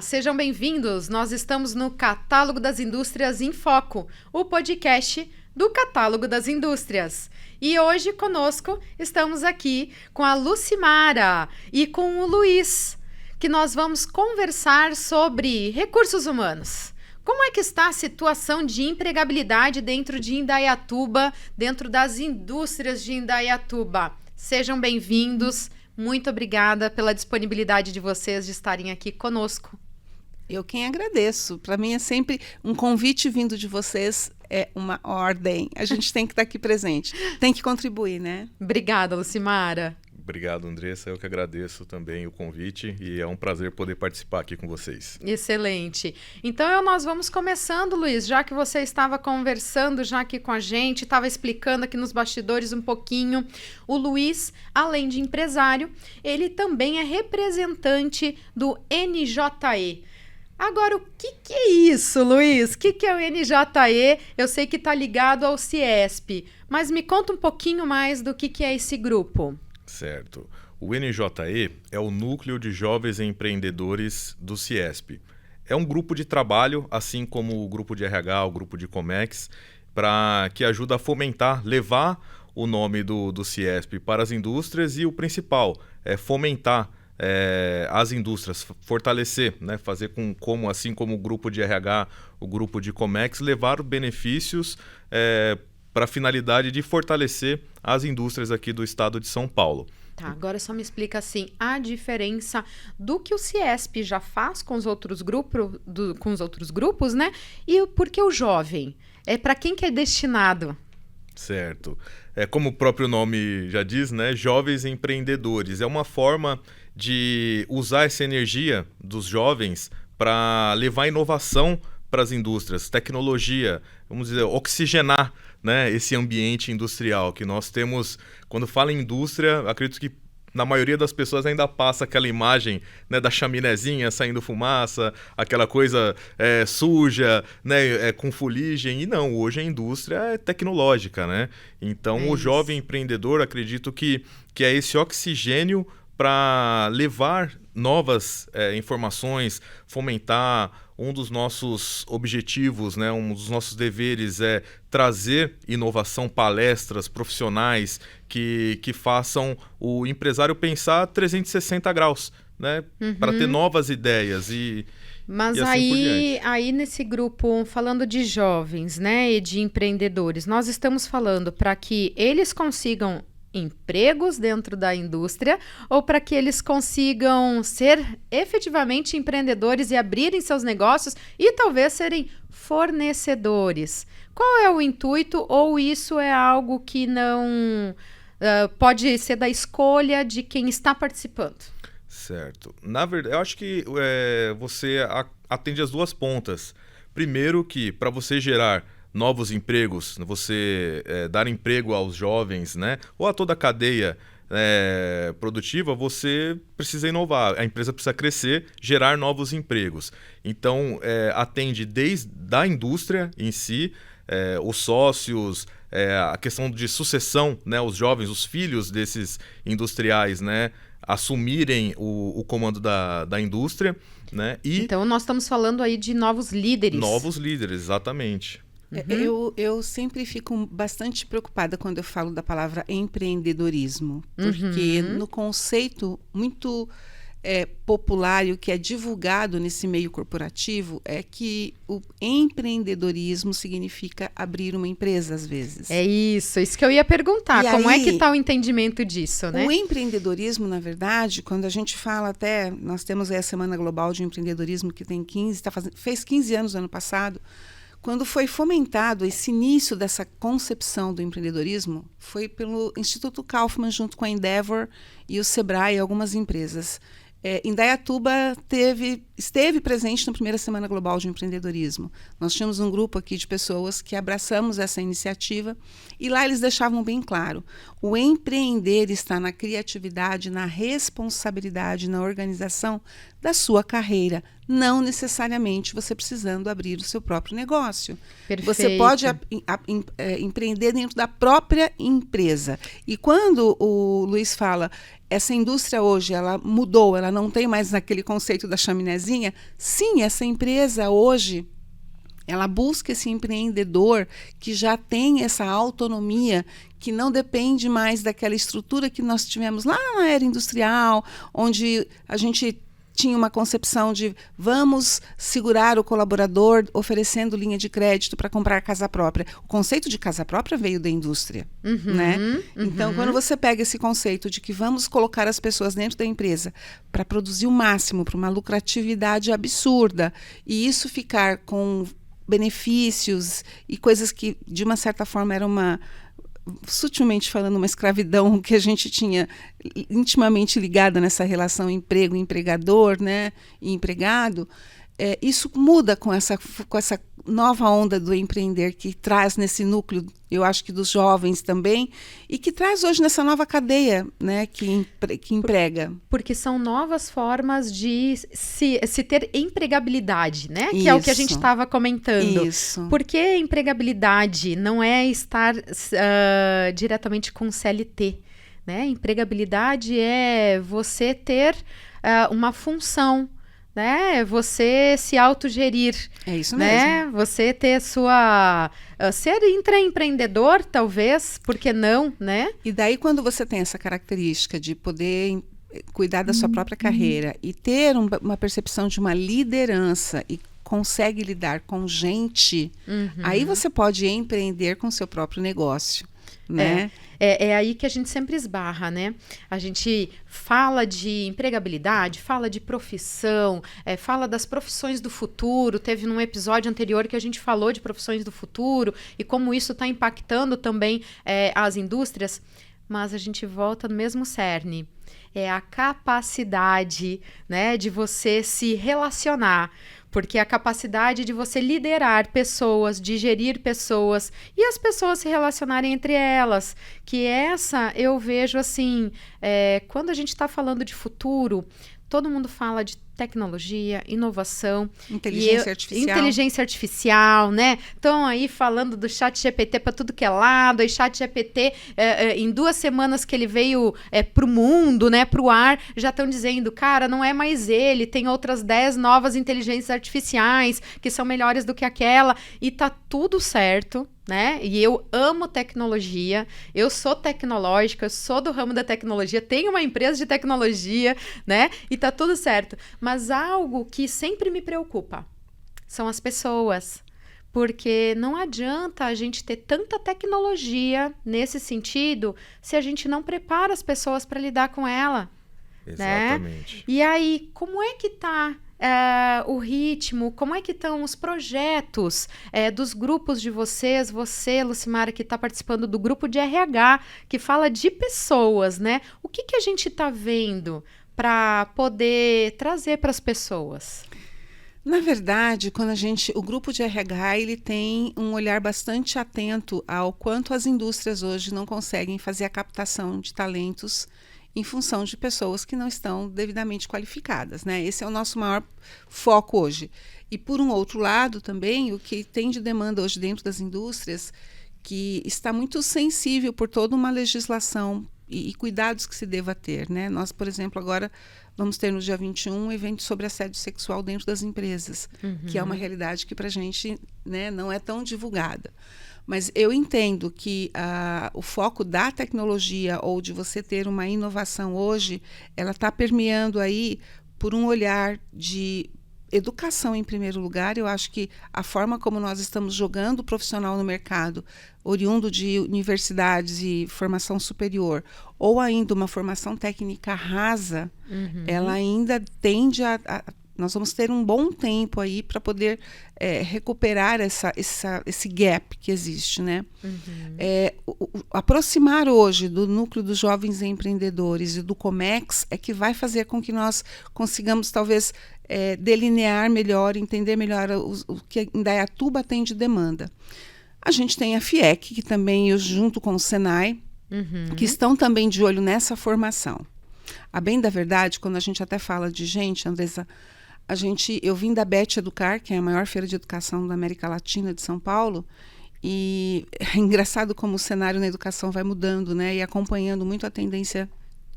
sejam bem-vindos. Nós estamos no Catálogo das Indústrias em Foco, o podcast do Catálogo das Indústrias. E hoje conosco estamos aqui com a Lucimara e com o Luiz, que nós vamos conversar sobre recursos humanos. Como é que está a situação de empregabilidade dentro de Indaiatuba, dentro das indústrias de Indaiatuba? Sejam bem-vindos. Muito obrigada pela disponibilidade de vocês de estarem aqui conosco. Eu quem agradeço. Para mim é sempre um convite vindo de vocês, é uma ordem. A gente tem que estar aqui presente, tem que contribuir, né? Obrigada, Lucimara. Obrigado, Andressa. Eu que agradeço também o convite e é um prazer poder participar aqui com vocês. Excelente. Então, nós vamos começando, Luiz, já que você estava conversando já aqui com a gente, estava explicando aqui nos bastidores um pouquinho. O Luiz, além de empresário, ele também é representante do NJE. Agora, o que é isso, Luiz? O que é o NJE? Eu sei que está ligado ao CIESP, mas me conta um pouquinho mais do que é esse grupo. Certo. O NJE é o Núcleo de Jovens Empreendedores do CIESP. É um grupo de trabalho, assim como o grupo de RH, o grupo de Comex, que ajuda a fomentar, levar o nome do CIESP para as indústrias e o principal é fomentar as indústrias, fortalecer, né? Fazer assim como o grupo de RH, o grupo de Comex, levar benefícios para a finalidade de fortalecer as indústrias aqui do estado de São Paulo. Tá, agora só me explica assim, a diferença do que o CIESP já faz com os outros grupos, né? E por que o jovem? É para quem que é destinado? Certo. Como o próprio nome já diz, né? Jovens empreendedores. É uma forma de usar essa energia dos jovens para levar inovação para as indústrias, tecnologia, vamos dizer, oxigenar, né, esse ambiente industrial que nós temos. Quando fala em indústria, acredito que na maioria das pessoas ainda passa aquela imagem, né, da chaminézinha saindo fumaça, aquela coisa suja, né, com fuligem. E não, hoje a indústria é tecnológica, né? Então o jovem empreendedor, acredito que é esse oxigênio para levar novas informações, fomentar. Um dos nossos objetivos, né, um dos nossos deveres é trazer inovação, palestras profissionais que façam o empresário pensar 360 graus, né, para ter novas ideias Mas e assim por diante. Aí nesse grupo, falando de jovens, né, e de empreendedores, nós estamos falando para que eles consigam empregos dentro da indústria ou para que eles consigam ser efetivamente empreendedores e abrirem seus negócios e talvez serem fornecedores. Qual é o intuito ou isso é algo que não pode ser da escolha de quem está participando? Certo. Na verdade, eu acho que você atende as duas pontas. Primeiro que para você gerar novos empregos, você dar emprego aos jovens, né, ou a toda a cadeia produtiva, você precisa inovar, a empresa precisa crescer, gerar novos empregos. Então, atende desde a indústria em si, os sócios, a questão de sucessão, né, os jovens, os filhos desses industriais, né, assumirem o comando da indústria. Né, então, nós estamos falando aí de novos líderes. Novos líderes, exatamente. Eu sempre fico bastante preocupada quando eu falo da palavra empreendedorismo, porque no conceito muito popular e o que é divulgado nesse meio corporativo é que o empreendedorismo significa abrir uma empresa, às vezes. É isso que eu ia perguntar. Como é que está o entendimento disso, né? O empreendedorismo, na verdade, quando a gente fala até, nós temos aí a Semana Global de Empreendedorismo que tem fez 15 anos no ano passado. Quando foi fomentado esse início dessa concepção do empreendedorismo, foi pelo Instituto Kaufman, junto com a Endeavor e o Sebrae e algumas empresas. Indaiatuba esteve presente na primeira Semana Global de Empreendedorismo. Nós tínhamos um grupo aqui de pessoas que abraçamos essa iniciativa e lá eles deixavam bem claro: o empreender está na criatividade, na responsabilidade, na organização da sua carreira, não necessariamente você precisando abrir o seu próprio negócio. Perfeito. Você pode empreender dentro da própria empresa. E quando o Luiz fala essa indústria hoje, ela mudou, ela não tem mais aquele conceito da chaminézinha. Sim, essa empresa hoje, ela busca esse empreendedor que já tem essa autonomia, que não depende mais daquela estrutura que nós tivemos lá na era industrial, onde a gente tinha uma concepção de vamos segurar o colaborador oferecendo linha de crédito para comprar casa própria. O conceito de casa própria veio da indústria, né? Então, quando você pega esse conceito de que vamos colocar as pessoas dentro da empresa para produzir o máximo, para uma lucratividade absurda, e isso ficar com benefícios e coisas que, de uma certa forma, era sutilmente falando, uma escravidão que a gente tinha intimamente ligada nessa relação emprego-empregador, né, e empregado, isso muda com essa nova onda do empreender que traz nesse núcleo, eu acho que dos jovens também, e que traz hoje nessa nova cadeia, né, que emprega. Porque são novas formas de se ter empregabilidade, né? Que é o que a gente estava comentando. Isso. Porque empregabilidade não é estar diretamente com CLT, né? Empregabilidade é você ter uma função, né? Você se autogerir. É isso né? mesmo. Você ter ser intraempreendedor, talvez, por que não, né? E daí, quando você tem essa característica de poder cuidar da sua própria carreira e ter uma percepção de uma liderança e consegue lidar com gente, aí você pode empreender com seu próprio negócio, né? É aí que a gente sempre esbarra, né? A gente fala de empregabilidade, fala de profissão, fala das profissões do futuro. Teve num episódio anterior que a gente falou de profissões do futuro e como isso está impactando também as indústrias, mas a gente volta no mesmo cerne. É a capacidade, né, de você se relacionar. Porque a capacidade de você liderar pessoas, de gerir pessoas e as pessoas se relacionarem entre elas, que essa eu vejo assim, quando a gente está falando de futuro, todo mundo fala de tecnologia, inovação. Inteligência artificial, né? Estão aí falando do ChatGPT para tudo que é lado. E ChatGPT, em 2 semanas que ele veio para o mundo, né, para o ar, já estão dizendo, cara, não é mais ele, tem outras 10 novas inteligências artificiais que são melhores do que aquela. E tá tudo certo, né? E eu amo tecnologia, eu sou tecnológica, eu sou do ramo da tecnologia, tenho uma empresa de tecnologia, né? E tá tudo certo. Mas algo que sempre me preocupa são as pessoas. Porque não adianta a gente ter tanta tecnologia nesse sentido se a gente não prepara as pessoas para lidar com ela. Exatamente. Né? E aí, como é que tá o ritmo, como é que estão os projetos dos grupos de vocês, você, Lucimara, que está participando do grupo de RH, que fala de pessoas, né? O que a gente está vendo para poder trazer para as pessoas? Na verdade, o grupo de RH, ele tem um olhar bastante atento ao quanto as indústrias hoje não conseguem fazer a captação de talentos em função de pessoas que não estão devidamente qualificadas, né? Esse é o nosso maior foco hoje. E, por um outro lado, também, o que tem de demanda hoje dentro das indústrias, que está muito sensível por toda uma legislação e cuidados que se deva ter, né? Nós, por exemplo, agora vamos ter no dia 21 um evento sobre assédio sexual dentro das empresas, que é uma realidade que para a gente, né, não é tão divulgada. Mas eu entendo que o foco da tecnologia ou de você ter uma inovação hoje, ela está permeando aí por um olhar de educação em primeiro lugar. Eu acho que a forma como nós estamos jogando o profissional no mercado, oriundo de universidades e formação superior, ou ainda uma formação técnica rasa, ela ainda tende nós vamos ter um bom tempo aí para poder recuperar esse gap que existe, né? Aproximar hoje do núcleo dos jovens empreendedores e do Comex é que vai fazer com que nós consigamos talvez delinear melhor, entender melhor o que Indaiatuba tem de demanda. A gente tem a FIEC, que também, junto com o Senai, que estão também de olho nessa formação. A bem da verdade, quando a gente até fala de gente, Andressa, eu vim da BET Educar, que é a maior feira de educação da América Latina de São Paulo, e é engraçado como o cenário na educação vai mudando, né, e acompanhando muito a tendência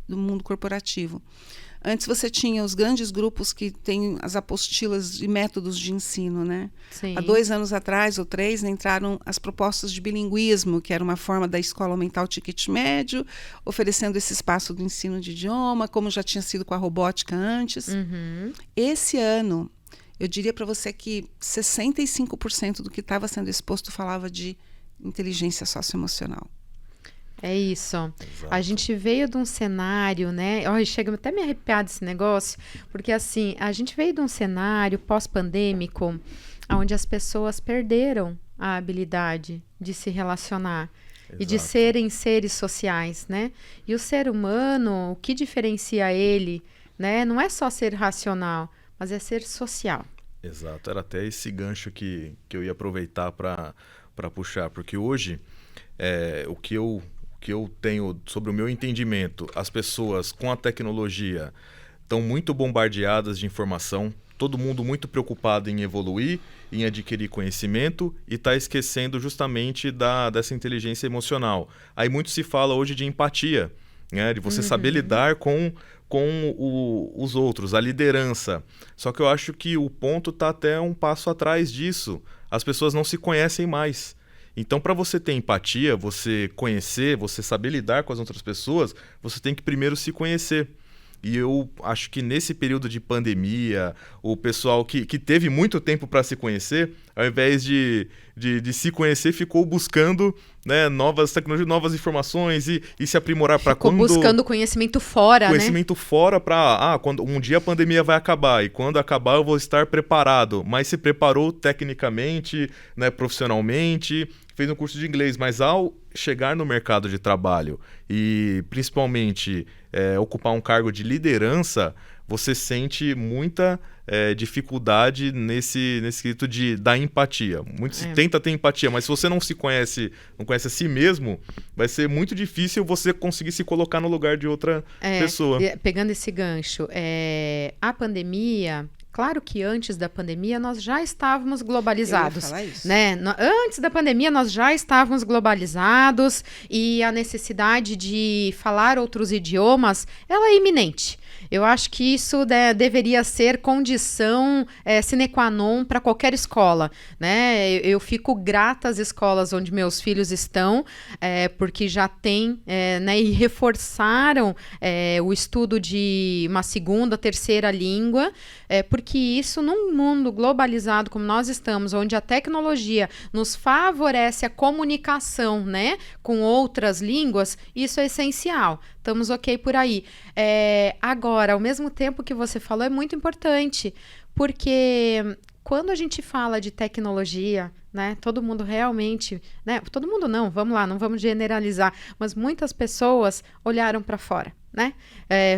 do mundo corporativo. Antes você tinha os grandes grupos que têm as apostilas e métodos de ensino, né? Sim. Há 2 anos atrás, ou 3, entraram as propostas de bilinguismo, que era uma forma da escola aumentar o ticket médio, oferecendo esse espaço do ensino de idioma, como já tinha sido com a robótica antes. Esse ano, eu diria para você que 65% do que estava sendo exposto falava de inteligência socioemocional. É isso. Exato. A gente veio de um cenário, né? Olha, chega até me arrepiar desse negócio, porque assim, a gente veio de um cenário pós-pandêmico, onde as pessoas perderam a habilidade de se relacionar. Exato. E de serem seres sociais, né? E o ser humano, o que diferencia ele, né? Não é só ser racional, mas é ser social. Exato. Era até esse gancho que eu ia aproveitar para puxar, porque hoje o que eu tenho sobre o meu entendimento, as pessoas com a tecnologia estão muito bombardeadas de informação, todo mundo muito preocupado em evoluir, em adquirir conhecimento e está esquecendo justamente dessa inteligência emocional. Aí muito se fala hoje de empatia, né? De você saber lidar com os outros, a liderança. Só que eu acho que o ponto está até um passo atrás disso. As pessoas não se conhecem mais. Então, para você ter empatia, você conhecer, você saber lidar com as outras pessoas, você tem que primeiro se conhecer. E eu acho que nesse período de pandemia, o pessoal que teve muito tempo para se conhecer, ao invés de se conhecer, ficou buscando, né, novas tecnologias, novas informações e se aprimorar para quando... Ficou buscando conhecimento fora, conhecimento fora para... quando um dia a pandemia vai acabar e quando acabar eu vou estar preparado. Mas se preparou tecnicamente, né, profissionalmente, fez um curso de inglês, mas ao chegar no mercado de trabalho e principalmente ocupar um cargo de liderança, você sente muita dificuldade nesse quesito da empatia. Muito se tenta ter empatia, mas se você não se conhece, não conhece a si mesmo, vai ser muito difícil você conseguir se colocar no lugar de outra pessoa. Pegando esse gancho, a pandemia... Claro que antes da pandemia nós já estávamos globalizados, eu ia falar isso. Né? Antes da pandemia nós já estávamos globalizados e a necessidade de falar outros idiomas, ela é iminente. Eu acho que isso deveria ser condição sine qua non para qualquer escola, né? Eu fico grata às escolas onde meus filhos estão, porque já tem, né, e reforçaram o estudo de uma segunda, terceira língua, porque isso num mundo globalizado como nós estamos, onde a tecnologia nos favorece a comunicação, né, com outras línguas, isso é essencial. Estamos ok por aí. Agora, ao mesmo tempo que você falou, é muito importante, porque quando a gente fala de tecnologia, né, todo mundo realmente, né, todo mundo não, vamos lá, não vamos generalizar, mas muitas pessoas olharam para fora, né?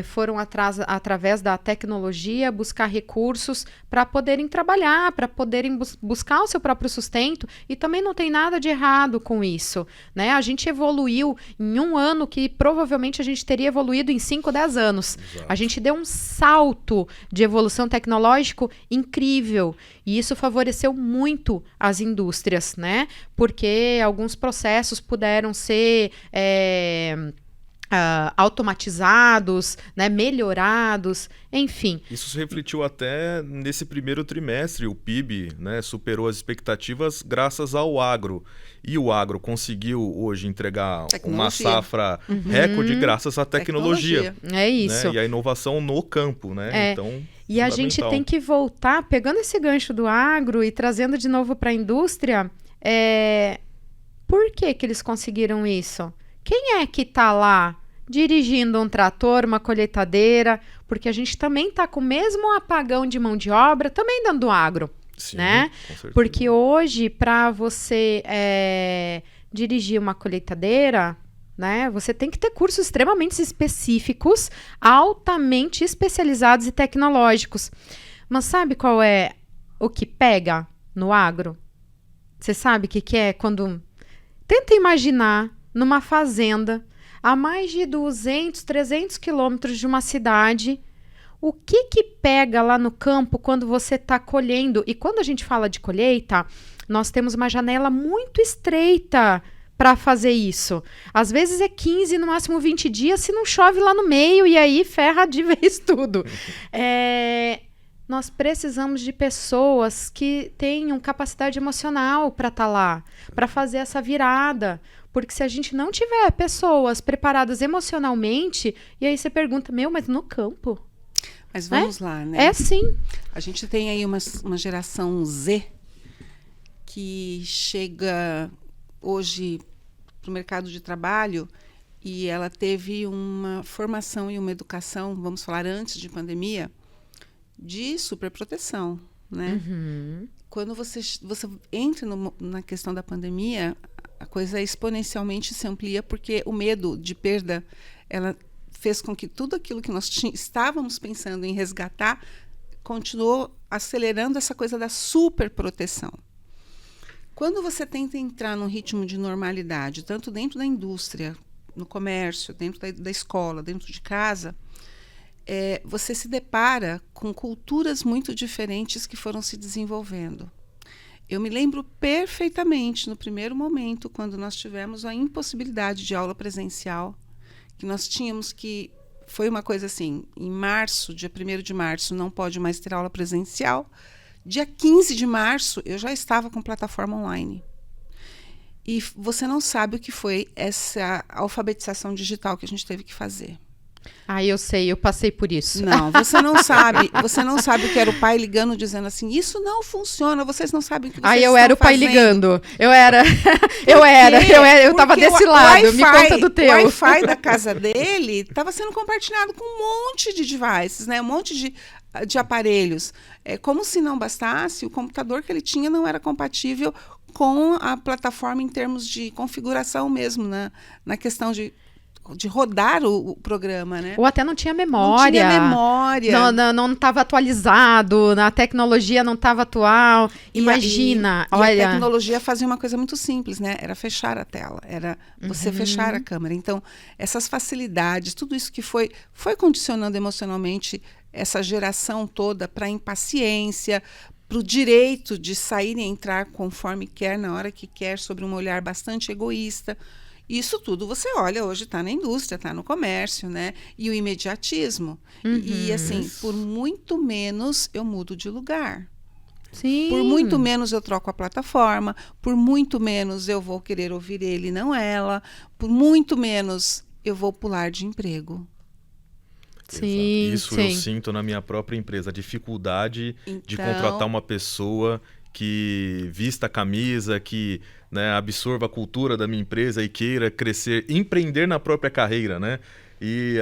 Foram através da tecnologia buscar recursos para poderem trabalhar, para poderem buscar o seu próprio sustento, e também não tem nada de errado com isso, né? A gente evoluiu em um ano que provavelmente a gente teria evoluído em 5, 10 anos. Exato. A gente deu um salto de evolução tecnológico incrível, e isso favoreceu muito as indústrias, né? Porque alguns processos puderam ser... automatizados, né, melhorados, enfim. Isso se refletiu até nesse primeiro trimestre. O PIB, né, superou as expectativas graças ao agro. E o agro conseguiu hoje entregar uma safra recorde graças à tecnologia. É isso. Né, e a inovação no campo, né? Então, e a gente tem que voltar, pegando esse gancho do agro e trazendo de novo para a indústria, por que eles conseguiram isso? Quem é que está lá dirigindo um trator, uma colheitadeira? Porque a gente também está com o mesmo apagão de mão de obra, também dentro do agro. Sim, né? Com certeza. Porque hoje, para você dirigir uma colheitadeira, né, você tem que ter cursos extremamente específicos, altamente especializados e tecnológicos. Mas sabe qual é o que pega no agro? Você sabe o que é quando... Tenta imaginar numa fazenda, a mais de 200, 300 quilômetros de uma cidade, o que pega lá no campo quando você está colhendo? E quando a gente fala de colheita, nós temos uma janela muito estreita para fazer isso? Às vezes é 15, no máximo 20 dias, se não chove lá no meio, e aí ferra de vez tudo. Nós precisamos de pessoas que tenham capacidade emocional para estar lá, para fazer essa virada. Porque se a gente não tiver pessoas preparadas emocionalmente, e aí você pergunta, mas no campo? Mas vamos lá, né? É sim. A gente tem aí uma geração Z que chega hoje para o mercado de trabalho e ela teve uma formação e uma educação, vamos falar antes de pandemia, de superproteção, né? Quando você entra na questão da pandemia, a coisa exponencialmente se amplia porque o medo de perda, ela fez com que tudo aquilo que nós estávamos pensando em resgatar continuou acelerando essa coisa da superproteção. Quando você tenta entrar num ritmo de normalidade, tanto dentro da indústria, no comércio, dentro da escola, dentro de casa, você se depara com culturas muito diferentes que foram se desenvolvendo. Eu me lembro perfeitamente, no primeiro momento, quando nós tivemos a impossibilidade de aula presencial, que nós tínhamos que... Foi uma coisa assim, em março, dia 1º de março, não pode mais ter aula presencial. Dia 15 de março, eu já estava com plataforma online. E você não sabe o que foi essa alfabetização digital que a gente teve que fazer. Eu sei, eu passei por isso. Não, você não sabe o que era o pai ligando dizendo assim, isso não funciona, vocês não sabem o que vocês estão fazendo. Eu era o pai ligando. Eu estava desse lado, me conta do teu. O Wi-Fi da casa dele estava sendo compartilhado com um monte de devices, né? Um monte de aparelhos. Como se não bastasse, o computador que ele tinha não era compatível com a plataforma em termos de configuração mesmo, na questão de rodar o programa, né? Ou até não tinha memória. Não tinha memória. Não estava atualizado, a tecnologia não estava atual. Imagina, olha... a tecnologia fazia uma coisa muito simples, né? Era fechar a tela, era você fechar a câmera. Então, essas facilidades, tudo isso que foi condicionando emocionalmente essa geração toda para a impaciência, para o direito de sair e entrar conforme quer, na hora que quer, sobre um olhar bastante egoísta. Isso tudo você olha, hoje está na indústria, está no comércio, né? E o imediatismo. E assim, por muito menos eu mudo de lugar. Sim. Por muito menos eu troco a plataforma, por muito menos eu vou querer ouvir ele e não ela, por muito menos eu vou pular de emprego. Sim, isso eu sinto na minha própria empresa, a dificuldade de contratar uma pessoa que vista a camisa, que absorva a cultura da minha empresa e queira crescer, empreender na própria carreira, né? E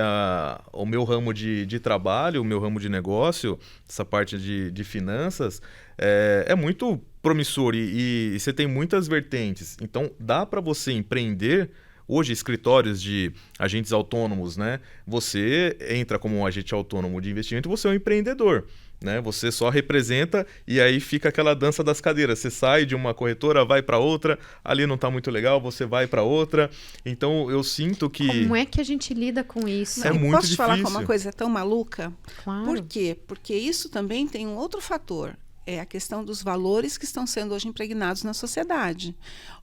o meu ramo de trabalho, o meu ramo de negócio, essa parte de finanças, é muito promissor e você tem muitas vertentes. Então, dá para você empreender. Hoje, escritórios de agentes autônomos, né? Você entra como um agente autônomo de investimento, você é um empreendedor, né? Você só representa e aí fica aquela dança das cadeiras. Você sai de uma corretora, vai para outra, ali não está muito legal, você vai para outra. Então, eu sinto que... Como é que a gente lida com isso? É muito posso difícil. Falar com uma coisa tão maluca? Claro. Por quê? Porque isso também tem um outro fator. É a questão dos valores que estão sendo hoje impregnados na sociedade.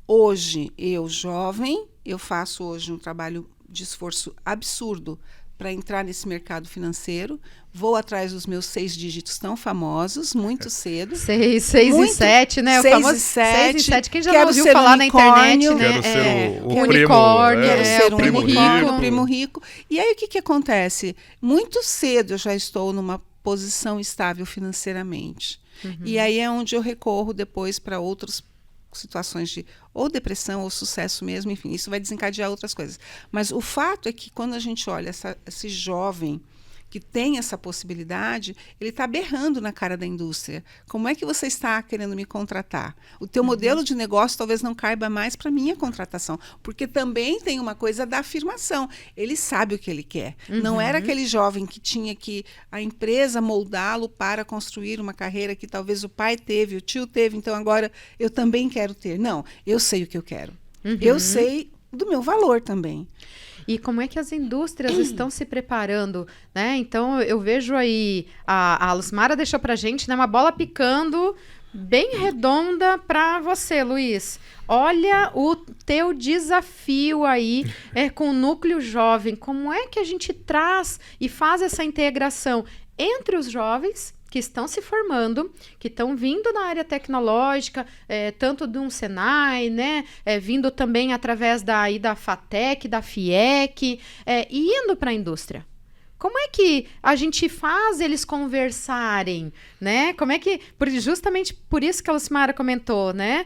Hoje, eu jovem, eu faço hoje um trabalho de esforço absurdo para entrar nesse mercado financeiro. Vou atrás dos meus 6 dígitos tão famosos, muito cedo. 6 e 7, né? 6 o famoso e 7. 6 e 7. Quem já não ouviu falar na internet, né? Quero ser o unicórnio, primo, ser o um primo unicórnio, rico. o primo rico. E aí, o que acontece? Muito cedo eu já estou numa posição estável financeiramente. E aí é onde eu recorro depois para outras situações de ou depressão ou sucesso mesmo, enfim, isso vai desencadear outras coisas. Mas o fato é que quando a gente olha esse jovem que tem essa possibilidade, ele está berrando na cara da indústria. Como é que você está querendo me contratar? O teu modelo de negócio talvez não caiba mais para a minha contratação, porque também tem uma coisa da afirmação. Ele sabe o que ele quer. Não era aquele jovem que tinha que a empresa moldá-lo para construir uma carreira que talvez o pai teve, o tio teve, então agora eu também quero ter. Não, eu sei o que eu quero. Eu sei do meu valor também. E como é que as indústrias estão se preparando, né? Então, eu vejo aí, a Lucimara deixou pra gente, né, uma bola picando bem redonda para você, Luiz. Olha o teu desafio aí com o núcleo jovem. Como é que a gente traz e faz essa integração entre os jovens que estão se formando, que estão vindo na área tecnológica, tanto de um Senai, né, vindo também através da FATEC, da FIEC, e indo para a indústria? Como é que a gente faz eles conversarem, né? Como é que, justamente por isso que a Lucimara comentou, né?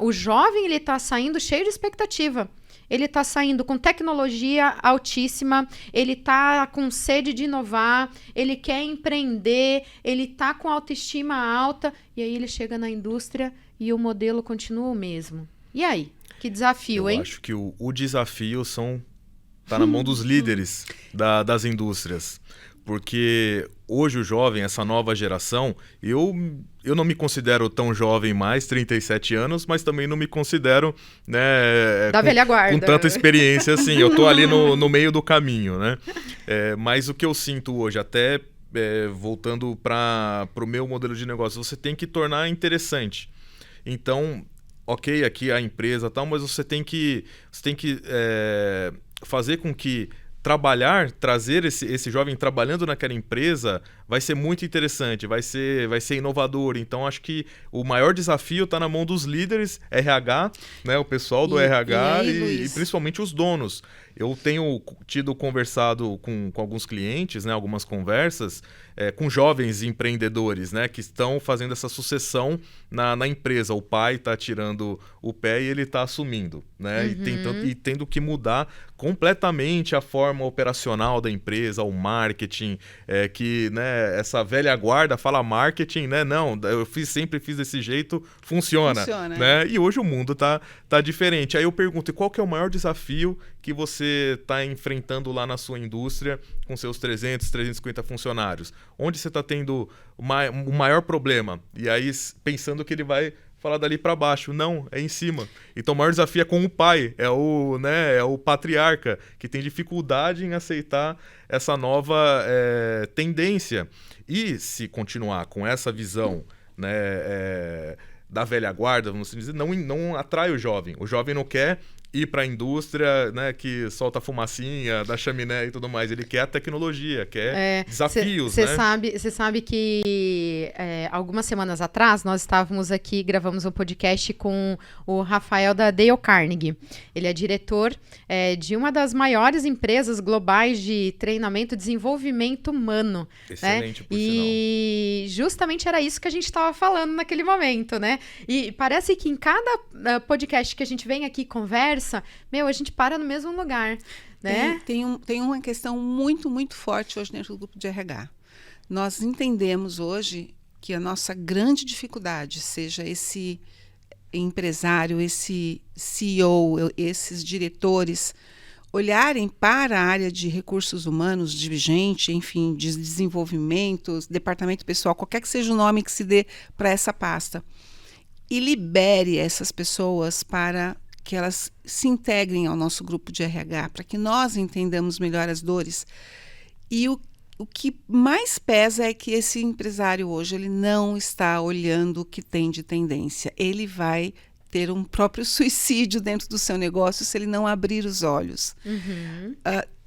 O jovem, ele está saindo cheio de expectativa. Ele está saindo com tecnologia altíssima, ele está com sede de inovar, ele quer empreender, ele está com autoestima alta, e aí ele chega na indústria e o modelo continua o mesmo. E aí? Que desafio, hein? Eu acho que o desafio tá na mão dos líderes das indústrias. Porque hoje o jovem, essa nova geração, eu não me considero tão jovem mais, 37 anos, mas também não me considero, né, da velha guarda, com tanta experiência assim. Eu tô ali no meio do caminho, né? Mas o que eu sinto hoje, até voltando para o meu modelo de negócio, você tem que tornar interessante. Então, ok, aqui a empresa tal, mas você tem que fazer com que trazer esse jovem trabalhando naquela empresa vai ser muito interessante, vai ser inovador. Então, acho que o maior desafio está na mão dos líderes RH, né, o pessoal do RH e principalmente os donos. Eu tenho conversado com alguns clientes, né, algumas conversas com jovens empreendedores, né, que estão fazendo essa sucessão na empresa. O pai está tirando o pé e ele está assumindo, né, e tendo que mudar completamente a forma operacional da empresa, o marketing, que, né, essa velha guarda fala marketing, né, não, eu sempre fiz desse jeito, funciona, né? E hoje o mundo tá diferente. Aí eu pergunto, qual que é o maior desafio que você está enfrentando lá na sua indústria com seus 300, 350 funcionários? Onde você está tendo o maior problema? E aí, pensando que ele vai falar dali para baixo. Não, é em cima. Então o maior desafio é com o pai, é o patriarca, que tem dificuldade em aceitar essa nova tendência. E se continuar com essa visão, né, da velha guarda, vamos dizer, não atrai o jovem. O jovem não quer ir para a indústria, né, que solta fumacinha da chaminé e tudo mais. Ele quer a tecnologia, quer desafios, né? Você sabe que algumas semanas atrás nós estávamos aqui, gravamos um podcast com o Rafael da Dale Carnegie. Ele é diretor de uma das maiores empresas globais de treinamento e desenvolvimento humano. Excelente, né? E justamente era isso que a gente estava falando naquele momento, né? E parece que em cada podcast que a gente vem aqui e conversa, a gente para no mesmo lugar, né? Tem uma questão muito, muito forte hoje dentro do grupo de RH. Nós entendemos hoje que a nossa grande dificuldade, seja esse empresário, esse CEO, esses diretores, olharem para a área de recursos humanos, de gente, enfim, de desenvolvimento, departamento pessoal, qualquer que seja o nome que se dê para essa pasta, e libere essas pessoas para que elas se integrem ao nosso grupo de RH, para que nós entendamos melhor as dores. E o que mais pesa é que esse empresário hoje, ele não está olhando o que tem de tendência. Ele vai ter um próprio suicídio dentro do seu negócio se ele não abrir os olhos.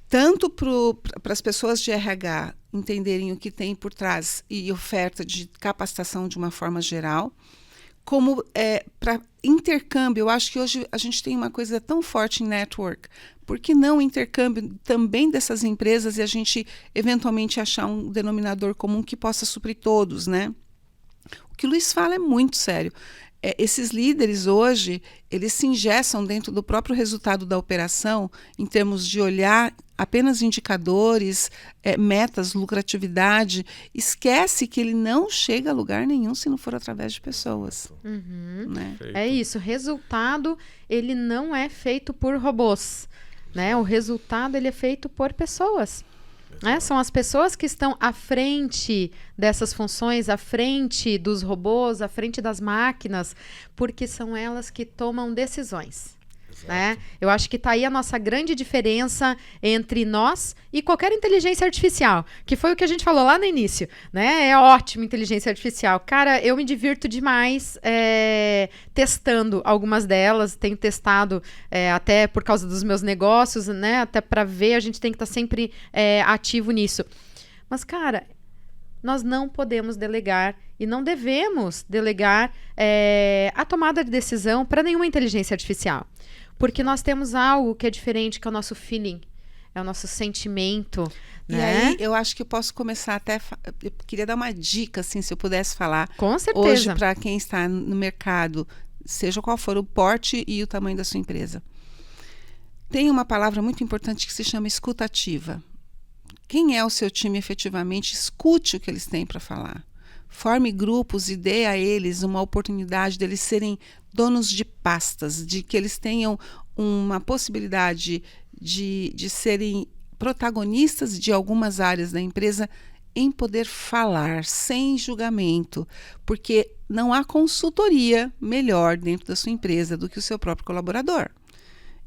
Tanto para as pessoas de RH entenderem o que tem por trás e oferta de capacitação de uma forma geral, como para intercâmbio. Eu acho que hoje a gente tem uma coisa tão forte em network. Por que não intercâmbio também dessas empresas e a gente eventualmente achar um denominador comum que possa suprir todos, né? O que o Luiz fala é muito sério. Esses líderes hoje, eles se engessam dentro do próprio resultado da operação em termos de olhar apenas indicadores, metas, lucratividade. Esquece que ele não chega a lugar nenhum se não for através de pessoas. Né? É isso, resultado ele não é feito por robôs, né? O resultado ele é feito por pessoas. Né? São as pessoas que estão à frente dessas funções, à frente dos robôs, à frente das máquinas, porque são elas que tomam decisões. né? Eu acho que tá aí a nossa grande diferença entre nós e qualquer inteligência artificial, que foi o que a gente falou lá no início, né? É ótimo inteligência artificial. Cara, eu me divirto demais testando algumas delas, tenho testado até por causa dos meus negócios, né? Até para ver, a gente tem que estar sempre ativo nisso. Mas, cara, nós não podemos delegar e não devemos delegar a tomada de decisão para nenhuma inteligência artificial. Porque nós temos algo que é diferente, que é o nosso feeling, é o nosso sentimento. E né? aí, eu acho que eu posso começar até... Eu queria dar uma dica, assim, se eu pudesse falar. Com certeza. Hoje, para quem está no mercado, seja qual for o porte e o tamanho da sua empresa. Tem uma palavra muito importante que se chama escutativa. Quem é o seu time efetivamente, escute o que eles têm para falar. Forme grupos e dê a eles uma oportunidade deles serem donos de pastas, de que eles tenham uma possibilidade de serem protagonistas de algumas áreas da empresa em poder falar, sem julgamento, porque não há consultoria melhor dentro da sua empresa do que o seu próprio colaborador.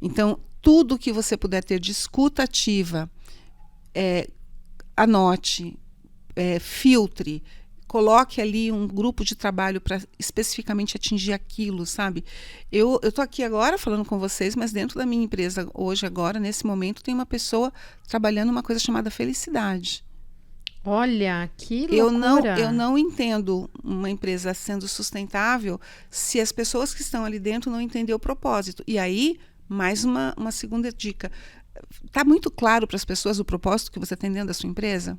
Então, tudo que você puder ter de escuta ativa, anote, filtre, coloque ali um grupo de trabalho para especificamente atingir aquilo, sabe? Eu estou aqui agora falando com vocês, mas dentro da minha empresa, hoje, agora, nesse momento, tem uma pessoa trabalhando uma coisa chamada felicidade. Olha, que loucura. Eu não entendo uma empresa sendo sustentável se as pessoas que estão ali dentro não entenderem o propósito. E aí, mais uma segunda dica. Está muito claro para as pessoas o propósito que você tem dentro da sua empresa?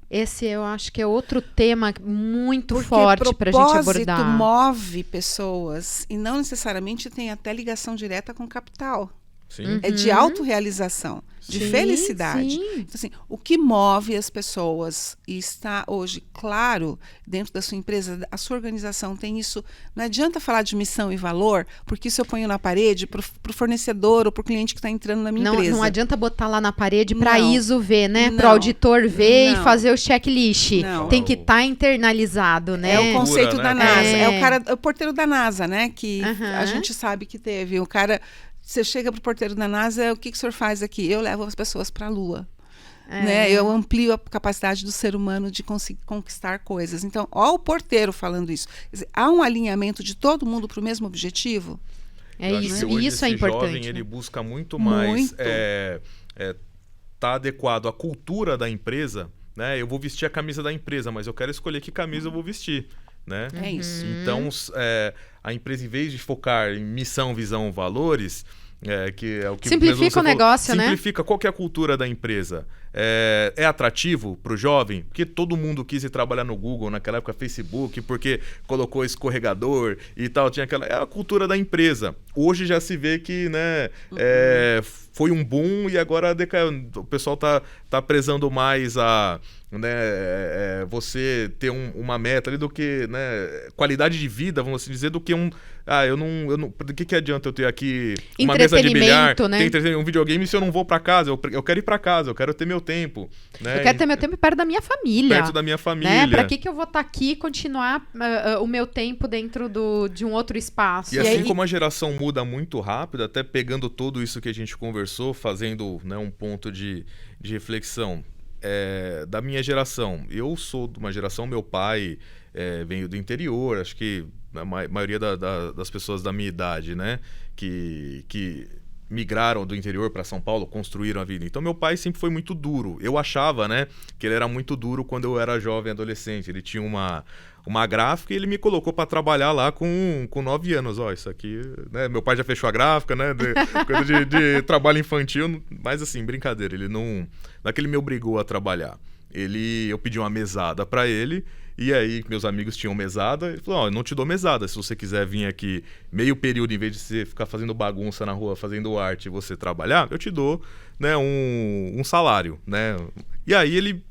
Esse eu acho que é outro tema muito forte para a gente abordar. Propósito move pessoas e não necessariamente tem até ligação direta com capital. Sim. É de autorrealização, de felicidade. Sim. Então, assim, o que move as pessoas e está hoje claro dentro da sua empresa, a sua organização tem isso. Não adianta falar de missão e valor, porque isso eu ponho na parede para o fornecedor ou para o cliente que está entrando na minha empresa. Não adianta botar lá na parede para Não. ISO ver, né? Não. Para o auditor ver Não. e fazer o checklist. Não. Tem que estar internalizado, né? É o conceito né? da NASA. É. É o porteiro da NASA, né? Que Aham. a gente sabe que teve. O cara, você chega para o porteiro da NASA, o que o senhor faz aqui? Eu levo as pessoas para a Lua. Né? Eu amplio a capacidade do ser humano de conseguir conquistar coisas. Então, ó, o porteiro falando isso. Quer dizer, há um alinhamento de todo mundo para o mesmo objetivo? Eu acho que hoje Isso é esse importante. jovem, né? ele busca muito mais Muito. tá adequado à cultura da empresa, né? Eu vou vestir a camisa da empresa, mas eu quero escolher que camisa eu vou vestir, né? É isso. Então, a empresa, em vez de focar em missão, visão, valores, que é o que Simplifica você o negócio, né? Simplifica. Qual que é a cultura da empresa? É atrativo para o jovem? Porque todo mundo quis ir trabalhar no Google, naquela época Facebook, porque colocou escorregador e tal. Tinha aquela... É a cultura da empresa. Hoje já se vê que, né, foi um boom e agora o pessoal tá prezando mais a... Né, você ter uma meta ali do que, né, qualidade de vida, vamos assim dizer, do que eu não do que adianta eu ter aqui uma mesa de bilhar, né? ter um videogame se eu não vou para casa, eu quero ir para casa, eu quero ter meu tempo, né? Eu quero ter meu tempo perto da minha família. Perto da minha família. Né? Para que eu vou estar aqui e continuar o meu tempo dentro de um outro espaço? E assim como a geração muda muito rápido, até pegando tudo isso que a gente conversou, fazendo, né, um ponto de reflexão, da minha geração. Eu sou de uma geração, meu pai veio do interior, acho que a maioria das pessoas da minha idade, né, que migraram do interior para São Paulo, construíram a vida. Então, meu pai sempre foi muito duro. Eu achava, né, que ele era muito duro quando eu era jovem, adolescente. Ele tinha uma gráfica e ele me colocou para trabalhar lá com 9 anos. Ó, isso aqui, né? Meu pai já fechou a gráfica, né? Coisa de trabalho infantil, mas assim, brincadeira. Ele não é que ele me obrigou a trabalhar. Eu pedi uma mesada para ele, e aí meus amigos tinham mesada. Ele falou: eu não te dou mesada. Se você quiser vir aqui meio período, em vez de você ficar fazendo bagunça na rua, fazendo arte, e você trabalhar, eu te dou, né, um salário, né? E aí ele...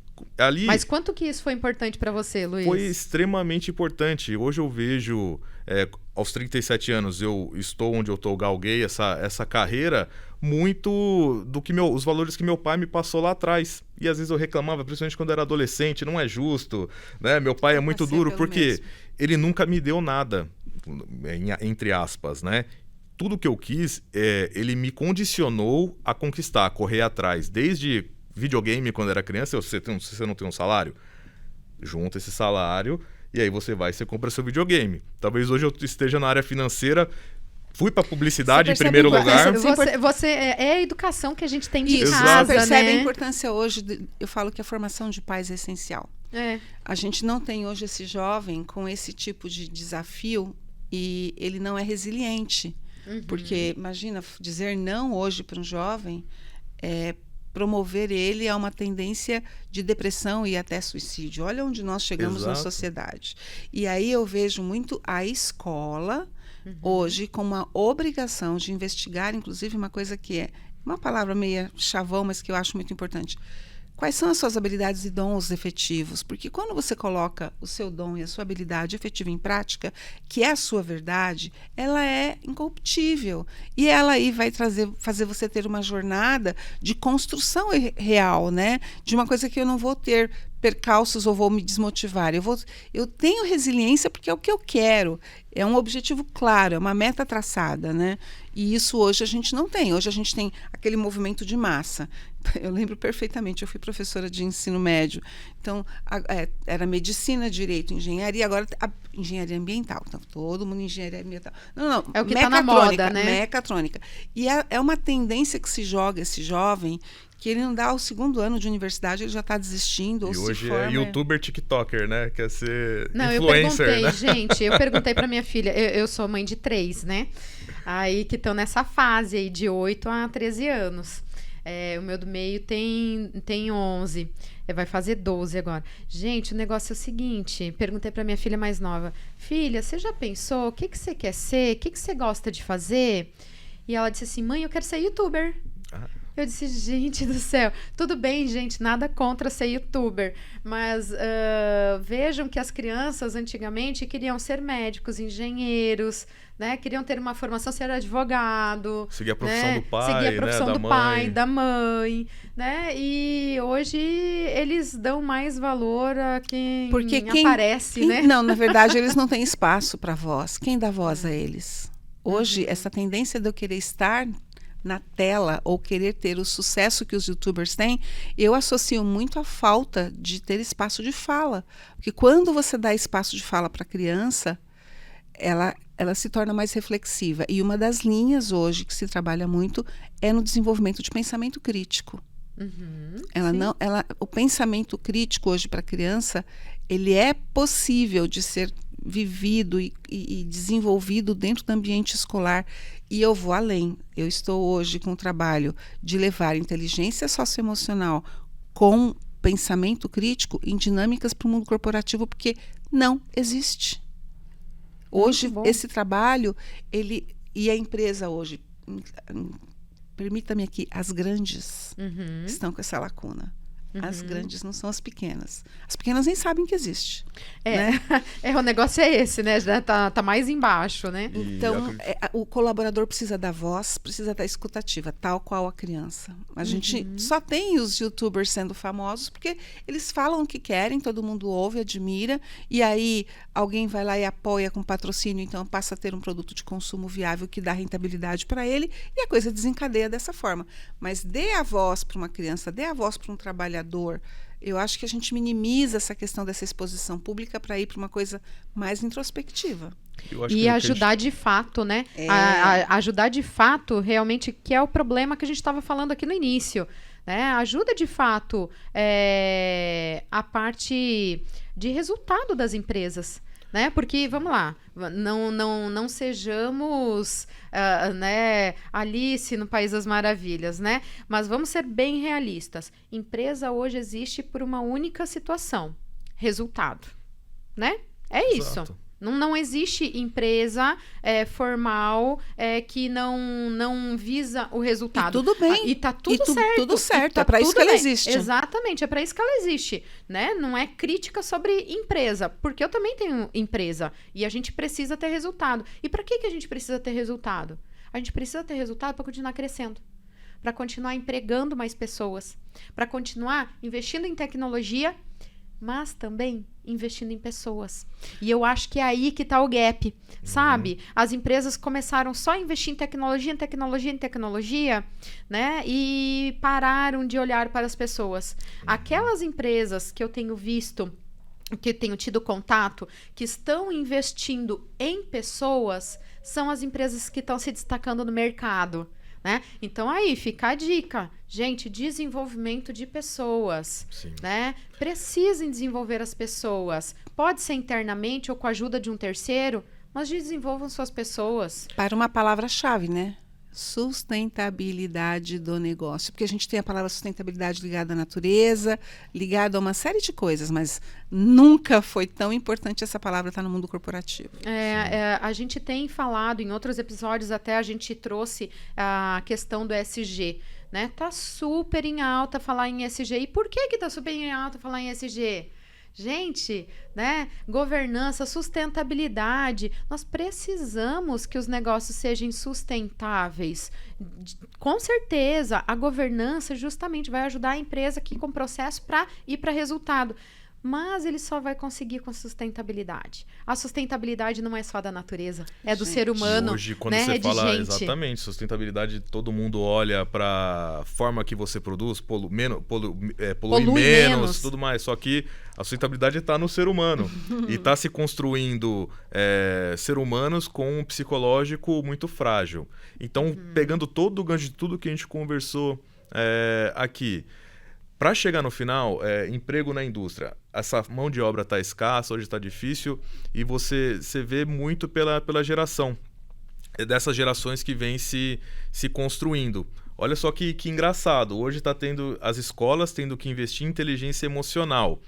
Mas quanto que isso foi importante para você, Luiz? Foi extremamente importante. Hoje eu vejo, aos 37 anos, eu estou onde eu estou, galguei essa carreira muito do que os valores que meu pai me passou lá atrás. E às vezes eu reclamava, principalmente quando era adolescente, não é justo, né? Meu pai é muito duro porque ele nunca me deu nada, entre aspas, né? tudo que eu quis, ele me condicionou a conquistar, a correr atrás. Desde videogame, quando era criança, se você não tem um salário, junta esse salário e aí você compra seu videogame. Talvez hoje eu esteja na área financeira, fui para publicidade em primeiro lugar. É a educação que a gente tem de Isso, casa, você percebe né? a importância hoje, eu falo que a formação de pais é essencial. A gente não tem hoje esse jovem com esse tipo de desafio e ele não é resiliente. Porque, imagina, dizer não hoje para um jovem promover ele a uma tendência de depressão e até suicídio. Olha onde nós chegamos na sociedade. E aí eu vejo muito a escola hoje com uma obrigação de investigar, inclusive uma coisa que é uma palavra meio chavão, mas que eu acho muito importante. Quais são as suas habilidades e dons efetivos? Porque quando você coloca o seu dom e a sua habilidade efetiva em prática, que é a sua verdade, ela é incorruptível. E ela aí vai fazer você ter uma jornada de construção real, né? De uma coisa que eu não vou ter percalços ou vou me desmotivar. Eu tenho resiliência porque é o que eu quero. É um objetivo claro, é uma meta traçada, né? E isso hoje a gente não tem. Hoje a gente tem aquele movimento de massa. Eu lembro perfeitamente, eu fui professora de ensino médio. Então, era medicina, direito, engenharia, agora engenharia ambiental. Então, todo mundo engenharia ambiental. Não, é o que está na moda, né? Mecatrônica. E é uma tendência que se joga esse jovem, que ele não dá o segundo ano de universidade, ele já está desistindo. E ou hoje se forma, é youtuber, tiktoker, né? Quer ser não, influencer, eu perguntei para minha filha, eu sou mãe de 3, né? Aí que estão nessa fase aí de 8 a 13 anos. O meu do meio tem 11, vai fazer 12 agora. Gente, o negócio é o seguinte, perguntei para minha filha mais nova, filha, você já pensou, o que você quer ser, o que você gosta de fazer? E ela disse assim, mãe, eu quero ser youtuber. Eu disse, gente do céu, tudo bem, gente, nada contra ser youtuber, mas vejam que as crianças antigamente queriam ser médicos, engenheiros, né? Queriam ter uma formação, ser advogado. Seguir a profissão do pai, seguir a profissão né? do pai, da mãe, né? E hoje eles dão mais valor a quem aparece, né? Não, na verdade, eles não têm espaço para voz. Quem dá voz a eles? Hoje, essa tendência de eu querer estar na tela ou querer ter o sucesso que os youtubers têm, eu associo muito à falta de ter espaço de fala. Porque quando você dá espaço de fala para a criança, ela se torna mais reflexiva. E uma das linhas hoje que se trabalha muito é no desenvolvimento de pensamento crítico. O pensamento crítico hoje para a criança, ele é possível de ser vivido e desenvolvido dentro do ambiente escolar. E eu vou além. Eu estou hoje com o trabalho de levar inteligência socioemocional com pensamento crítico em dinâmicas para o mundo corporativo, porque não existe. Hoje, esse trabalho, e a empresa hoje, permita-me aqui, as grandes estão com essa lacuna. As grandes não são as pequenas. As pequenas nem sabem que existe. Né? O negócio é esse, né? Já tá mais embaixo, né? Então, o colaborador precisa da voz, precisa da escutativa, tal qual a criança. A gente só tem os youtubers sendo famosos porque eles falam o que querem, todo mundo ouve, admira, e aí alguém vai lá e apoia com patrocínio, então passa a ter um produto de consumo viável que dá rentabilidade para ele, e a coisa desencadeia dessa forma. Mas dê a voz para uma criança, dê a voz para um trabalhador. Eu acho que a gente minimiza essa questão dessa exposição pública para ir para uma coisa mais introspectiva. E ajudar de fato, né? Ajudar de fato, realmente, que é o problema que a gente estava falando aqui no início. Né? Ajuda de fato a parte de resultado das empresas. Né? Porque, vamos lá, não sejamos né, Alice no País das Maravilhas, né? Mas vamos ser bem realistas. Empresa hoje existe por uma única situação, resultado, né? É Exato. isso. Não existe empresa formal que não visa o resultado. E tudo bem. E tá tudo certo. Tudo certo. É para isso que ela existe. Exatamente, é para isso que ela existe. Né? Não é crítica sobre empresa, porque eu também tenho empresa e a gente precisa ter resultado. E para que a gente precisa ter resultado? A gente precisa ter resultado para continuar crescendo, para continuar empregando mais pessoas, para continuar investindo em tecnologia, mas também investindo em pessoas. E eu acho que é aí que está o gap, sabe? As empresas começaram só a investir em tecnologia, né? E pararam de olhar para as pessoas. Aquelas empresas que eu tenho visto, que tenho tido contato, que estão investindo em pessoas, são as empresas que estão se destacando no mercado, né? Então aí fica a dica, gente, desenvolvimento de pessoas, né? Precisem desenvolver as pessoas, pode ser internamente ou com a ajuda de um terceiro, mas desenvolvam suas pessoas. Para uma palavra-chave, né? Sustentabilidade do negócio, porque a gente tem a palavra sustentabilidade ligada à natureza, ligada a uma série de coisas, mas nunca foi tão importante essa palavra estar no mundo corporativo. A gente tem falado em outros episódios, até a gente trouxe a questão do ESG, né? Tá super em alta falar em ESG. E por que tá super em alta falar em ESG? Gente, né? Governança, sustentabilidade. Nós precisamos que os negócios sejam sustentáveis. Com certeza, a governança justamente vai ajudar a empresa aqui com o processo para ir para resultado. Mas ele só vai conseguir com sustentabilidade. A sustentabilidade não é só da natureza, é do ser humano. Hoje, quando né? você fala gente. exatamente sustentabilidade, todo mundo olha para a forma que você produz, polui menos, tudo mais. Só que a sustentabilidade está no ser humano. E está se construindo ser humanos com um psicológico muito frágil. Então, pegando todo o gancho de tudo que a gente conversou aqui, para chegar no final, emprego na indústria. Essa mão de obra está escassa, hoje está difícil, e você vê muito pela geração. É dessas gerações que vêm se construindo. Olha só que engraçado. Hoje está tendo as escolas tendo que investir em inteligência emocional.